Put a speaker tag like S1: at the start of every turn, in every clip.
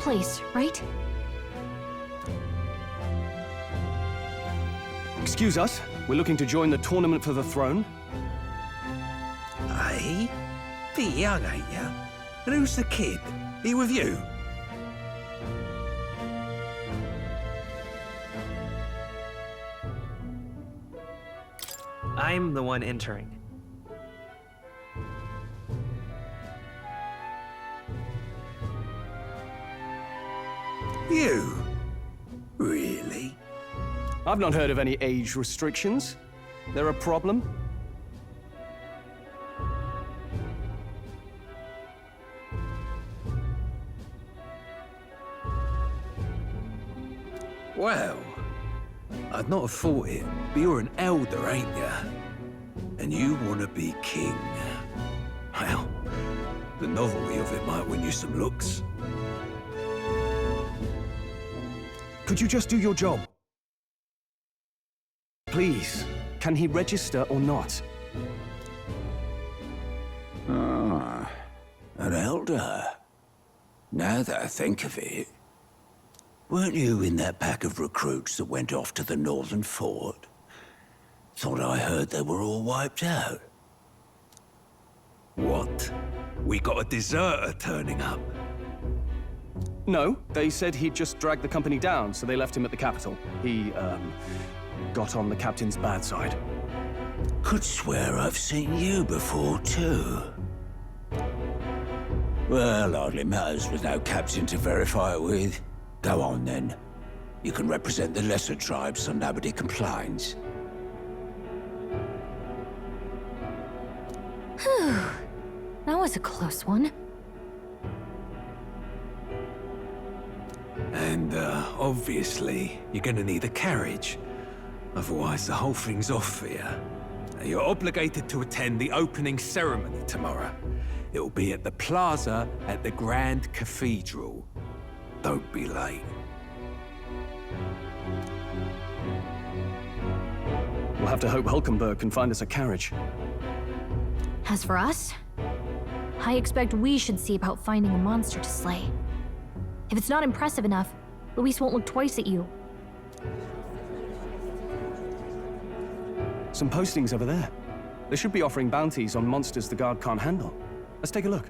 S1: place, right?
S2: Excuse us, we're looking to join the tournament for the throne.
S3: Hey? Bit young, ain't ya? And who's the kid? He with you?
S4: I'm the one entering.
S3: You? Really?
S2: I've not heard of any age restrictions. There a problem?
S3: Well, I'd not have thought it, but you're an elder, ain't ya? And you want to be king. Well, the novelty of it might win you some looks.
S2: Could you just do your job? Please, can he register or not?
S3: Ah, an elder. Now that I think of it, weren't you in that pack of recruits that went off to the northern fort? Thought I heard they were all wiped out. What? We got a deserter turning up?
S2: No, they said he'd just dragged the company down, so they left him at the capital. He, got on the captain's bad side.
S3: Could swear I've seen you before, too. Well, hardly matters with no captain to verify it with. Go on, then. You can represent the lesser tribes so nobody complains.
S1: Whew. That was a close one.
S3: And, obviously, you're gonna need a carriage. Otherwise, the whole thing's off for you. You're obligated to attend the opening ceremony tomorrow. It'll be at the plaza at the Grand Cathedral. Don't be late.
S2: We'll have to hope Hulkenberg can find us a carriage.
S1: As for us, I expect we should see about finding a monster to slay. If it's not impressive enough, Luis won't look twice at you.
S2: Some postings over there. They should be offering bounties on monsters the guard can't handle. Let's take a look.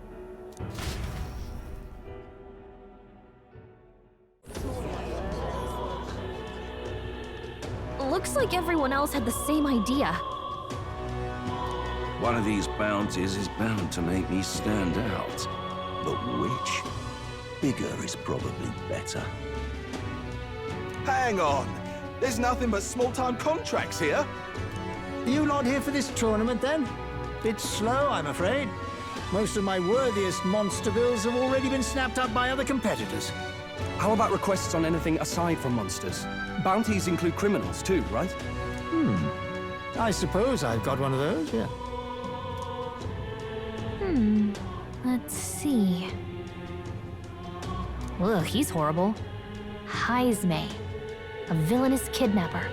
S1: Looks like everyone else had the same idea.
S5: One of these bounties is bound to make me stand out. But which? Bigger is probably better.
S6: Hang on! There's nothing but small-time contracts here.
S7: You lot here for this tournament, then? Bit slow, I'm afraid. Most of my worthiest monster bills have already been snapped up by other competitors.
S2: How about requests on anything aside from monsters? Bounties include criminals too, right?
S7: I suppose I've got one of those, yeah.
S1: Let's see. Ugh, he's horrible. Heisme, a villainous kidnapper.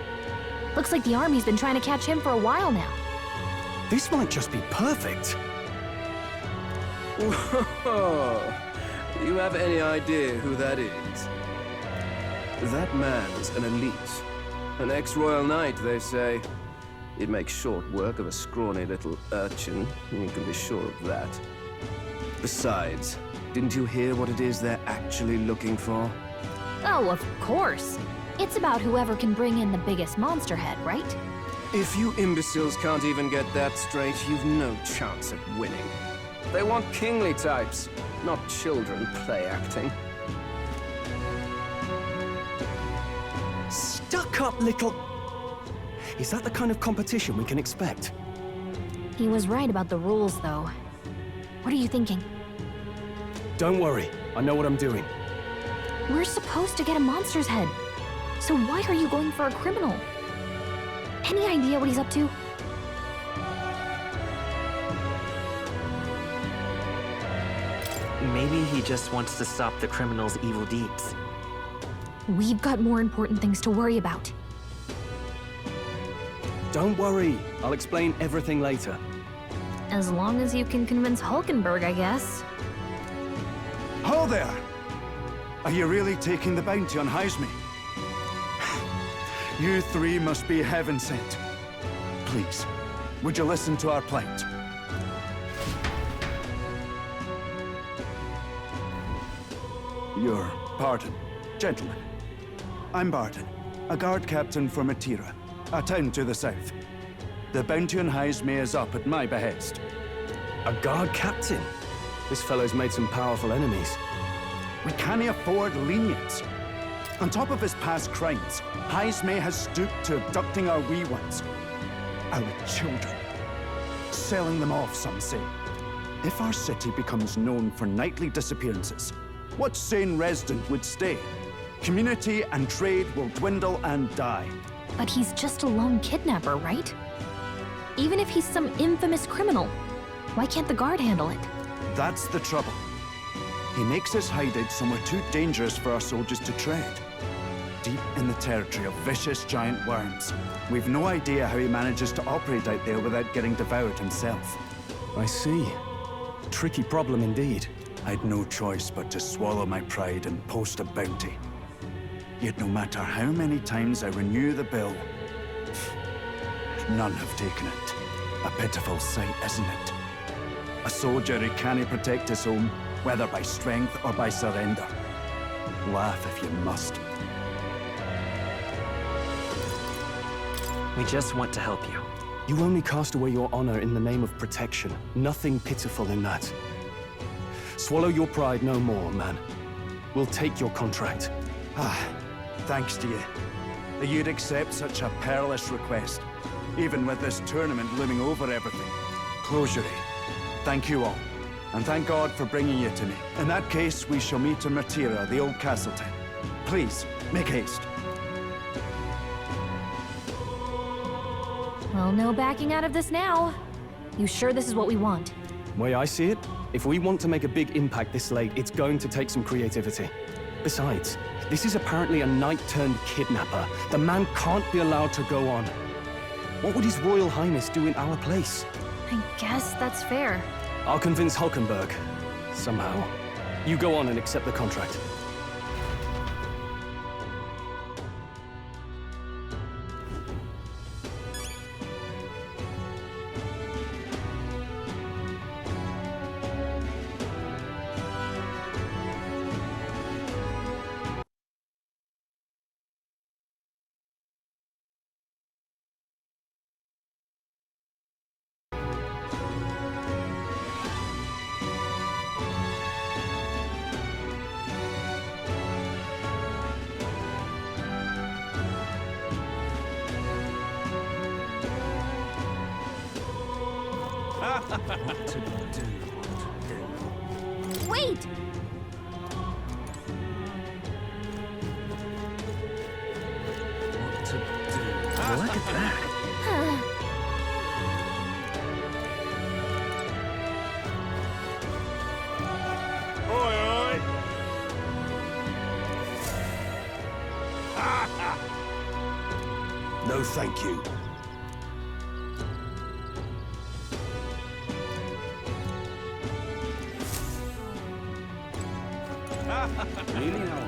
S1: Looks like the army's been trying to catch him for a while now.
S2: This might just be perfect.
S5: Whoa! You have any idea who that is? That man's an elite. An ex-royal knight, they say. He'd make short work of a scrawny little urchin, you can be sure of that. Besides, didn't you hear what it is they're actually looking for?
S1: Oh, of course. It's about whoever can bring in the biggest monster head, right?
S5: If you imbeciles can't even get that straight, you've no chance at winning. They want kingly types, not children play-acting.
S2: Stuck-up little... Is that the kind of competition we can expect?
S1: He was right about the rules, though. What are you thinking?
S2: Don't worry, I know what I'm doing.
S1: We're supposed to get a monster's head. So why are you going for a criminal? Any idea what he's up to?
S4: Maybe he just wants to stop the criminal's evil deeds.
S1: We've got more important things to worry about.
S2: Don't worry, I'll explain everything later.
S1: As long as you can convince Hulkenberg, I guess.
S6: Ho there!
S8: Are you really taking the bounty on Haisme? You three must be heaven sent. Please, would you listen to our plight? Your pardon, gentlemen. I'm Barton, a guard captain for Matira, a town to the south. The bounty on Haisme is up at my behest.
S2: A guard captain? This fellow's made some powerful enemies.
S8: We can't afford lenience. On top of his past crimes, Haisme has stooped to abducting our wee ones. Our children. Selling them off, some say. If our city becomes known for nightly disappearances, what sane resident would stay? Community and trade will dwindle and die.
S1: But he's just a lone kidnapper, right? Even if he's some infamous criminal, why can't the guard handle it?
S8: That's the trouble. He makes his hideout somewhere too dangerous for our soldiers to tread. Deep in the territory of vicious giant worms. We've no idea how he manages to operate out there without getting devoured himself.
S2: I see. Tricky problem indeed.
S8: I'd no choice but to swallow my pride and post a bounty. Yet no matter how many times I renew the bill, none have taken it. A pitiful sight, isn't it? A soldier who can't protect his home, whether by strength or by surrender. Laugh if you must.
S4: We just want to help you.
S2: You only cast away your honor in the name of protection. Nothing pitiful in that. Swallow your pride no more, man. We'll take your contract.
S8: Thanks to you. That you'd accept such a perilous request, even with this tournament looming over everything. Closure. Thank you all, and thank God for bringing you to me. In that case, we shall meet in Matira, the old castle town. Please, make haste.
S1: Well, no backing out of this now. You sure this is what we want?
S2: Way I see it, if we want to make a big impact this late, it's going to take some creativity. Besides, this is apparently a knight-turned-kidnapper. The man can't be allowed to go on. What would His Royal Highness do in our place?
S1: I guess that's fair.
S2: I'll convince Hulkenberg. Somehow. You go on and accept the contract.
S1: Wait!
S4: Look at that.
S8: No, thank you. Really now?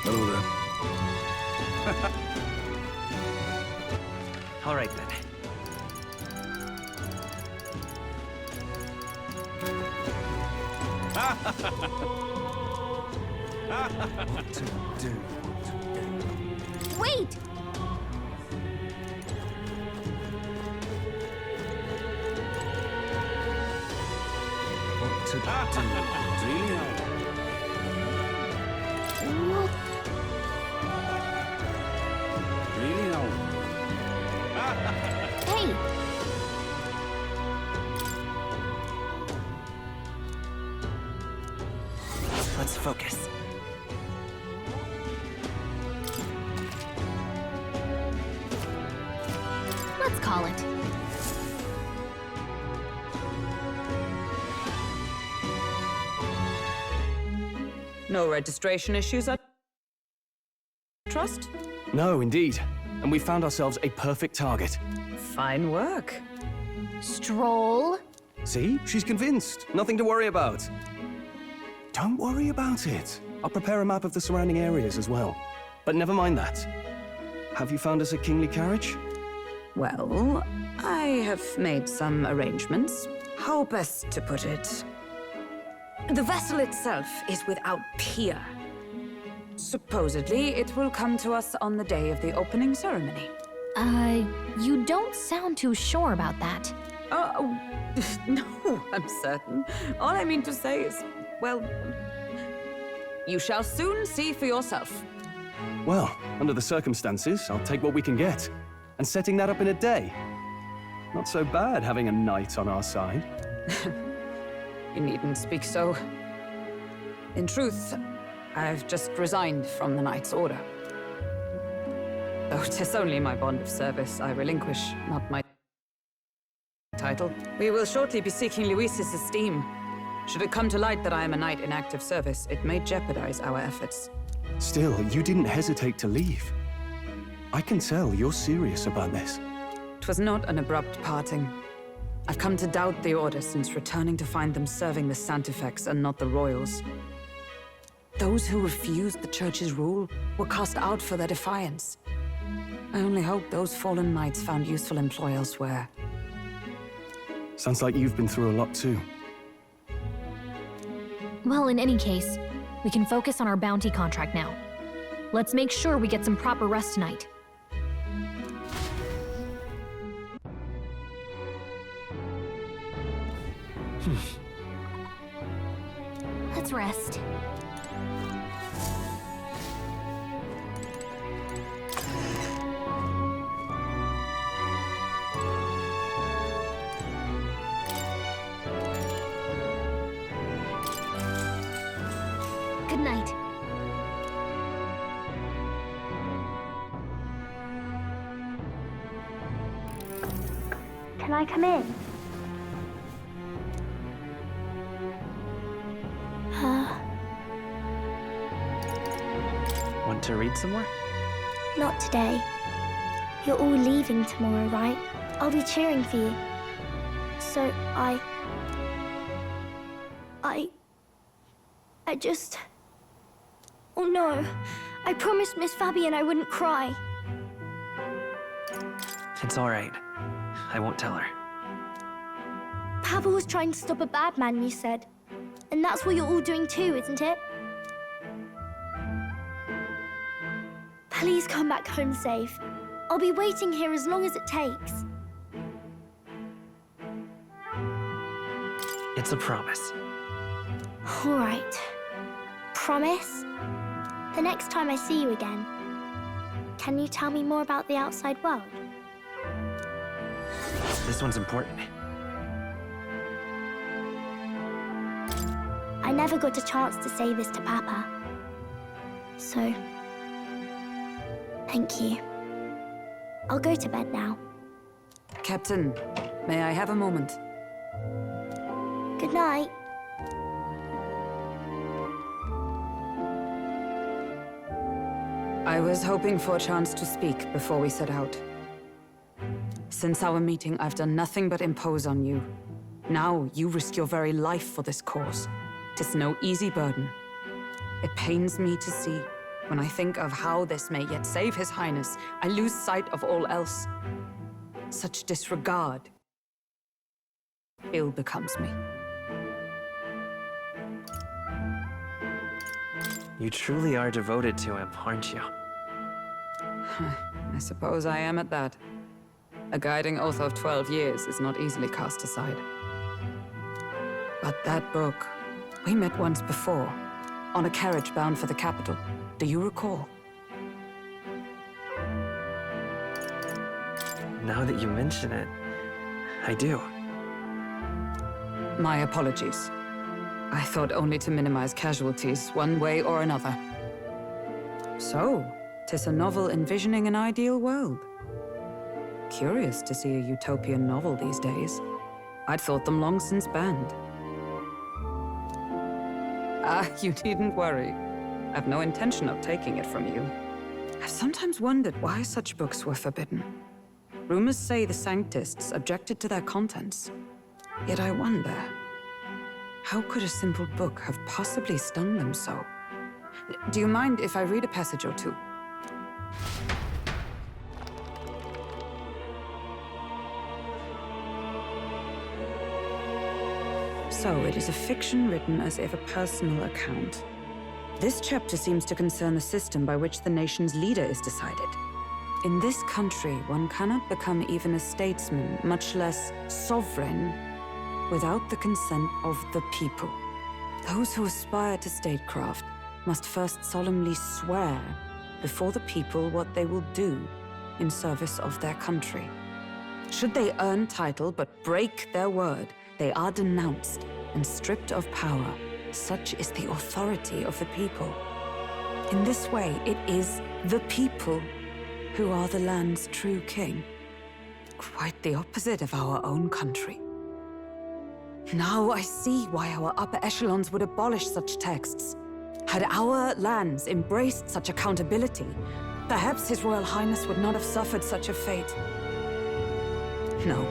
S8: Hello there.
S4: All right then.
S8: What to do?
S1: Wait!
S8: What to do? Really now? Really now?
S1: Hey!
S4: Let's focus.
S1: Let's call it.
S9: No registration issues, I trust?
S2: No, indeed. And we found ourselves a perfect target.
S9: Fine work.
S1: Stroll.
S2: See? She's convinced. Nothing to worry about. Don't worry about it. I'll prepare a map of the surrounding areas as well. But never mind that. Have you found us a kingly carriage?
S9: Well, I have made some arrangements. How best to put it? The vessel itself is without peer. Supposedly, it will come to us on the day of the opening ceremony.
S1: You don't sound too sure about that.
S9: No, I'm certain. All I mean to say is, well, you shall soon see for yourself.
S2: Well, under the circumstances, I'll take what we can get. And setting that up in a day. Not so bad having a knight on our side.
S9: You needn't speak so. In truth, I've just resigned from the Knight's Order. Though 'tis only my bond of service I relinquish, not my title. We will shortly be seeking Luis's esteem. Should it come to light that I am a knight in active service, it may jeopardize our efforts.
S2: Still, you didn't hesitate to leave. I can tell you're serious about this.
S9: 'Twas not an abrupt parting. I've come to doubt the Order since returning to find them serving the Santifex and not the Royals. Those who refused the Church's rule were cast out for their defiance. I only hope those fallen knights found useful employ elsewhere.
S2: Sounds like you've been through a lot too.
S1: Well, in any case, we can focus on our bounty contract now. Let's make sure we get some proper rest tonight. Let's rest. Good night.
S10: Can I come in?
S4: Want to read some more?
S10: Not today. You're all leaving tomorrow, right? I'll be cheering for you. So I just... Oh no. I promised Miss Fabian I wouldn't cry.
S4: It's all right. I won't tell her.
S10: Pavel was trying to stop a bad man, you said. And that's what you're all doing too, isn't it? Please come back home safe. I'll be waiting here as long as it takes.
S4: It's a promise.
S10: All right. Promise? The next time I see you again, can you tell me more about the outside world?
S4: This one's important.
S10: I never got a chance to say this to Papa. So, thank you. I'll go to bed now.
S9: Captain, may I have a moment?
S10: Good night.
S9: I was hoping for a chance to speak before we set out. Since our meeting, I've done nothing but impose on you. Now, you risk your very life for this cause. 'Tis no easy burden. It pains me to see. When I think of how this may yet save His Highness, I lose sight of all else. Such disregard ill becomes me.
S4: You truly are devoted to him, aren't you?
S9: I suppose I am at that. A guiding oath of 12 years is not easily cast aside. But that book, we met once before, on a carriage bound for the capital. Do you recall?
S4: Now that you mention it, I do.
S9: My apologies. I thought only to minimize casualties, one way or another. So, 'tis a novel envisioning an ideal world. Curious to see a utopian novel these days. I'd thought them long since banned. You needn't worry. I've no intention of taking it from you. I've sometimes wondered why such books were forbidden. Rumors say the Sanctists objected to their contents. Yet I wonder, how could a simple book have possibly stung them so? Do you mind if I read a passage or two? So, it is a fiction written as if a personal account. This chapter seems to concern the system by which the nation's leader is decided. In this country, one cannot become even a statesman, much less sovereign, without the consent of the people. Those who aspire to statecraft must first solemnly swear before the people what they will do in service of their country. Should they earn title but break their word, they are denounced and stripped of power. Such is the authority of the people. In this way, it is the people who are the land's true king. Quite the opposite of our own country. Now I see why our upper echelons would abolish such texts. Had our lands embraced such accountability, perhaps His Royal Highness would not have suffered such a fate. No.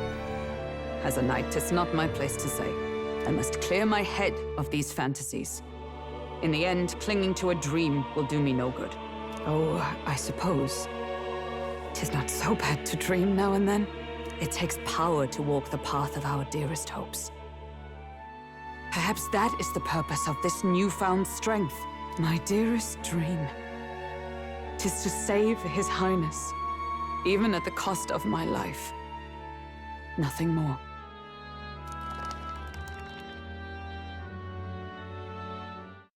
S9: As a knight, 'tis not my place to say. I must clear my head of these fantasies. In the end, clinging to a dream will do me no good. Oh, I suppose 'tis not so bad to dream now and then. It takes power to walk the path of our dearest hopes. Perhaps that is the purpose of this newfound strength. My dearest dream. 'Tis to save His Highness, even at the cost of my life. Nothing more.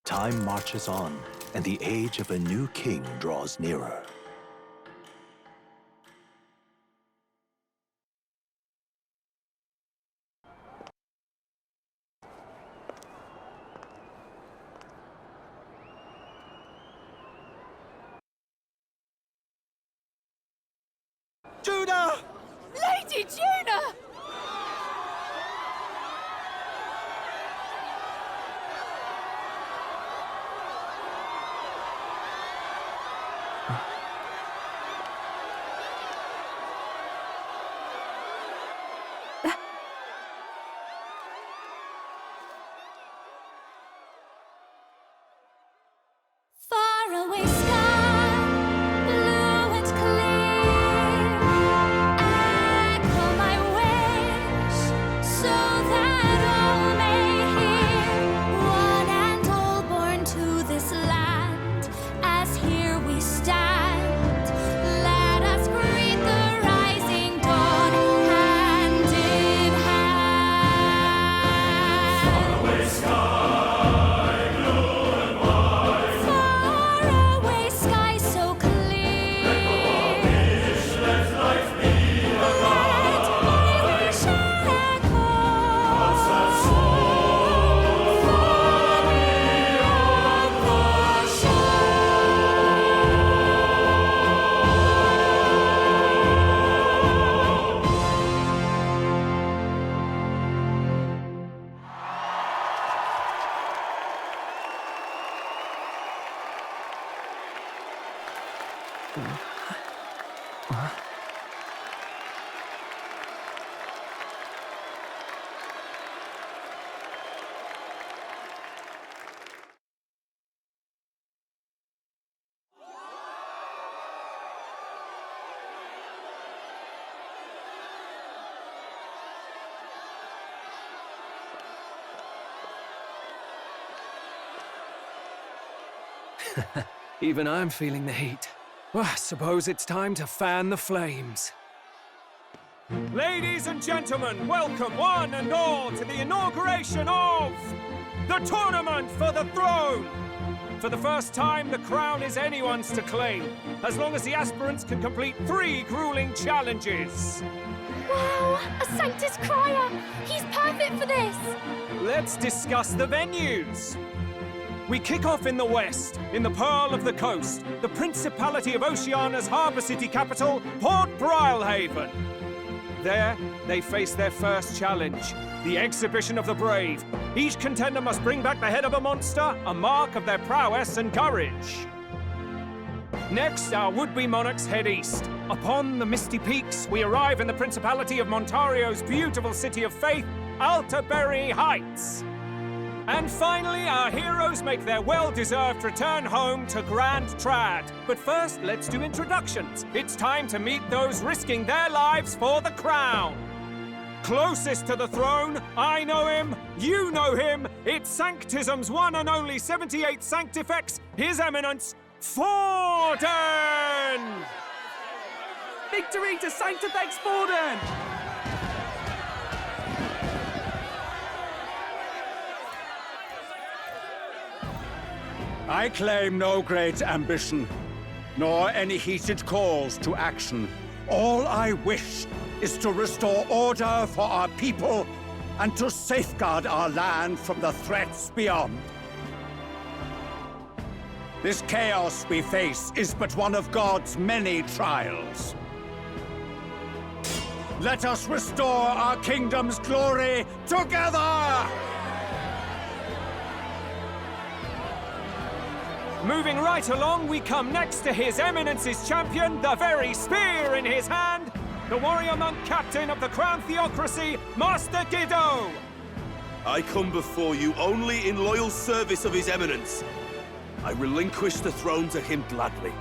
S11: Time marches on, and the age of a new king draws nearer.
S6: Judah!
S1: Lady Juna!
S10: Faraway sky, blue and clear. Echo my wish, so that all may hear. One and all born to this land, as here we stand. Let us greet the rising dawn, hand in hand. Faraway sky. Faraway sky so clear. Let my wish echo far beyond the
S2: Even I'm feeling the heat. Well, I suppose it's time to fan the flames.
S12: Ladies and gentlemen, welcome one and all to the inauguration of the Tournament for the Throne! For the first time, the crown is anyone's to claim, as long as the aspirants can complete 3 grueling challenges.
S10: Wow, a Sanctus Crier! He's perfect for this!
S12: Let's discuss the venues. We kick off in the west, in the Pearl of the Coast, the Principality of Oceania's harbour city capital, Port Brilehaven. There, they face their first challenge, the Exhibition of the Brave. Each contender must bring back the head of a monster, a mark of their prowess and courage. Next, our would-be monarchs head east. Upon the misty peaks, we arrive in the Principality of Montario's beautiful city of faith, Altaberry Heights. And finally, our heroes make their well-deserved return home to Grand Trad. But first, let's do introductions. It's time to meet those risking their lives for the crown. Closest to the throne, I know him, you know him. It's Sanctism's one and only 78th Sanctifex, His Eminence, Forden!
S2: Victory to Sanctifex Forden!
S8: I claim no great ambition, nor any heated calls to action. All I wish is to restore order for our people and to safeguard our land from the threats beyond. This chaos we face is but one of God's many trials. Let us restore our kingdom's glory together!
S12: Moving right along, we come next to His Eminence's champion, the very spear in his hand, the warrior monk captain of the Crown Theocracy, Master Guido!
S13: I come before you only in loyal service of His Eminence. I relinquish the throne to him gladly.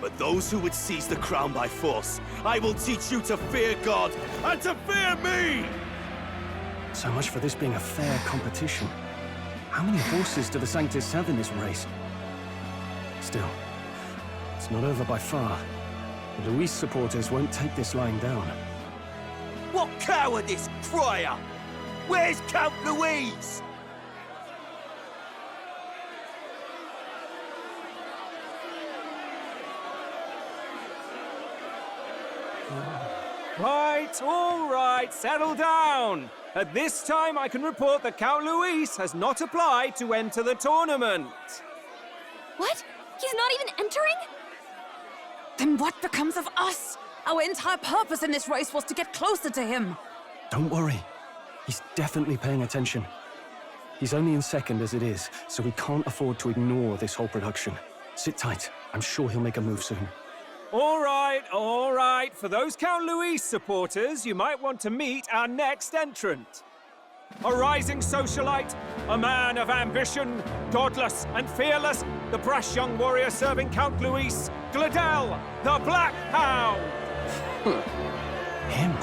S13: But those who would seize the crown by force, I will teach you to fear God and to fear me!
S2: So much for this being a fair competition. How many horses do the Sanctis have in this race? Still, it's not over by far. The Luis supporters won't take this lying down.
S13: What cowardice, Friar! Where's Count Louise?
S12: Right, all right, settle down. At this time, I can report that Count Luis has not applied to enter the tournament.
S1: What? He's not even entering?
S9: Then what becomes of us? Our entire purpose in this race was to get closer to him.
S2: Don't worry. He's definitely paying attention. He's only in second as it is, so we can't afford to ignore this whole production. Sit tight. I'm sure he'll make a move soon.
S12: All right, all right. For those Count Luis supporters, you might want to meet our next entrant. A rising socialite, a man of ambition, godless and fearless, the brash young warrior serving Count Luis, Gladel, the Black Hound.
S2: Him?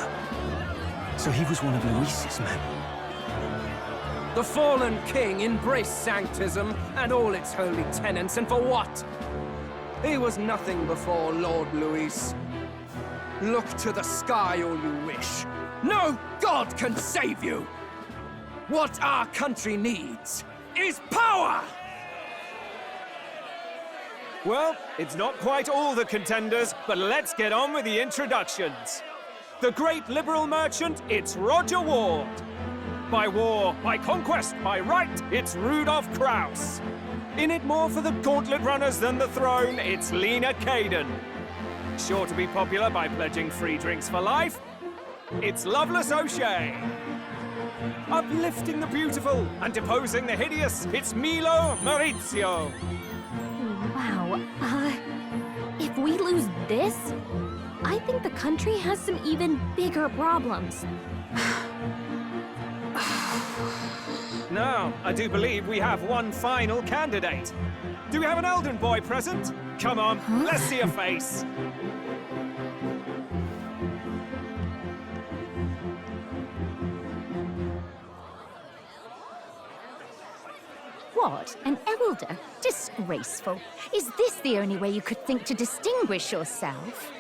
S2: So he was one of Luis's men.
S5: The fallen king embraced Sanctism and all its holy tenets, and for what? He was nothing before Lord Luis. Look to the sky all you wish. No god can save you! What our country needs is power!
S12: Well, it's not quite all the contenders, but let's get on with the introductions. The great liberal merchant, it's Roger Ward. By war, by conquest, by right, it's Rudolph Kraus. In it more for the gauntlet runners than the throne, it's Lena Caden. Sure to be popular by pledging free drinks for life, it's Loveless O'Shea. Uplifting the beautiful and deposing the hideous, it's Milo Maurizio.
S1: Wow, if we lose this, I think the country has some even bigger problems.
S12: Now, I do believe we have one final candidate. Do we have an Elden boy present? Come on, let's see a face.
S14: What? An elder? Disgraceful. Is this the only way you could think to distinguish yourself?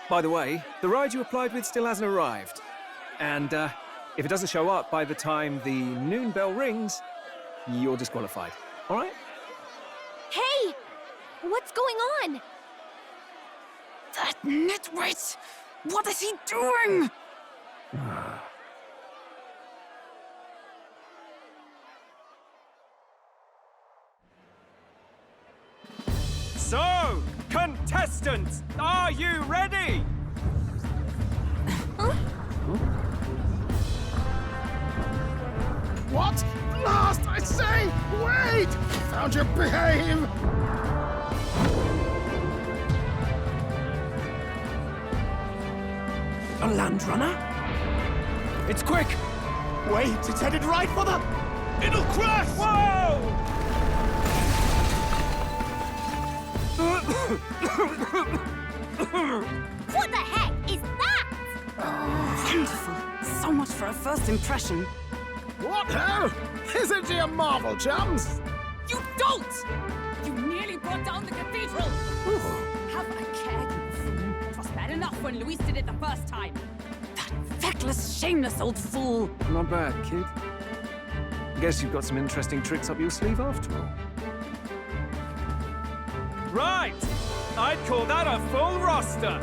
S12: By the way, the ride you applied with still hasn't arrived. And if it doesn't show up by the time the noon bell rings, you're disqualified. All right?
S1: Hey! What's going on?
S9: That nitwit! What is he doing?
S12: So, contestants, are you ready?
S6: What? Blast, I say! Wait! Can't you behave?
S3: A land runner?
S12: It's quick!
S6: Wait, it's headed right for the...
S13: It'll crash!
S12: Whoa!
S14: What the heck is that?
S9: Wonderful. So much for a first impression.
S6: What hell? Isn't he a marvel, chums?
S9: You don't! You nearly brought down the cathedral! Have a care, you fool. It was bad enough when Luis did it the first time. That feckless, shameless old fool.
S12: Not bad, kid. Guess you've got some interesting tricks up your sleeve after all. Right! I'd call that a full roster.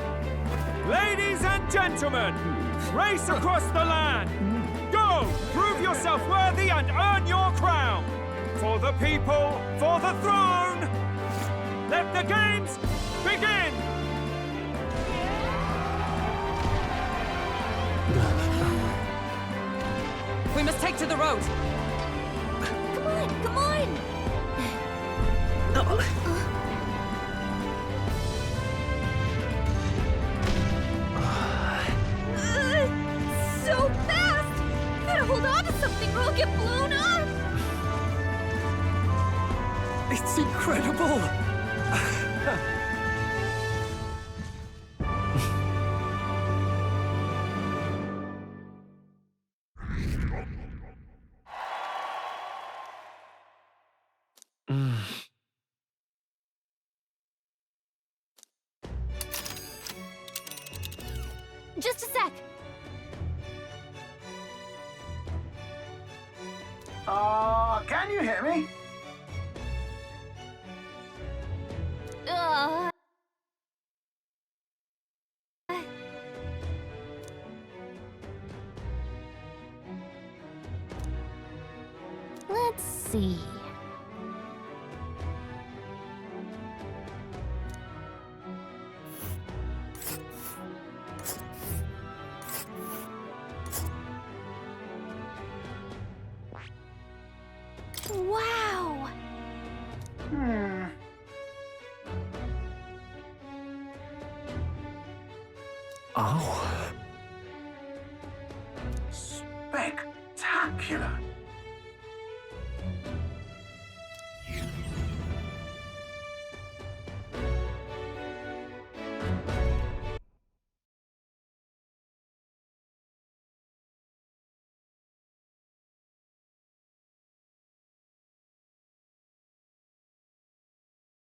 S12: Ladies and gentlemen, race across the land. Go! Prove yourself worthy and earn your crown. For the people, for the throne. Let the games begin!
S9: We must take to the road.
S14: Come on, come on! So fast! Gotta hold on to something or I'll get blown up!
S3: It's incredible!
S1: Just a sec.
S7: Can you hear me?
S1: Let's see. Wow!
S8: Oh. Spectacular.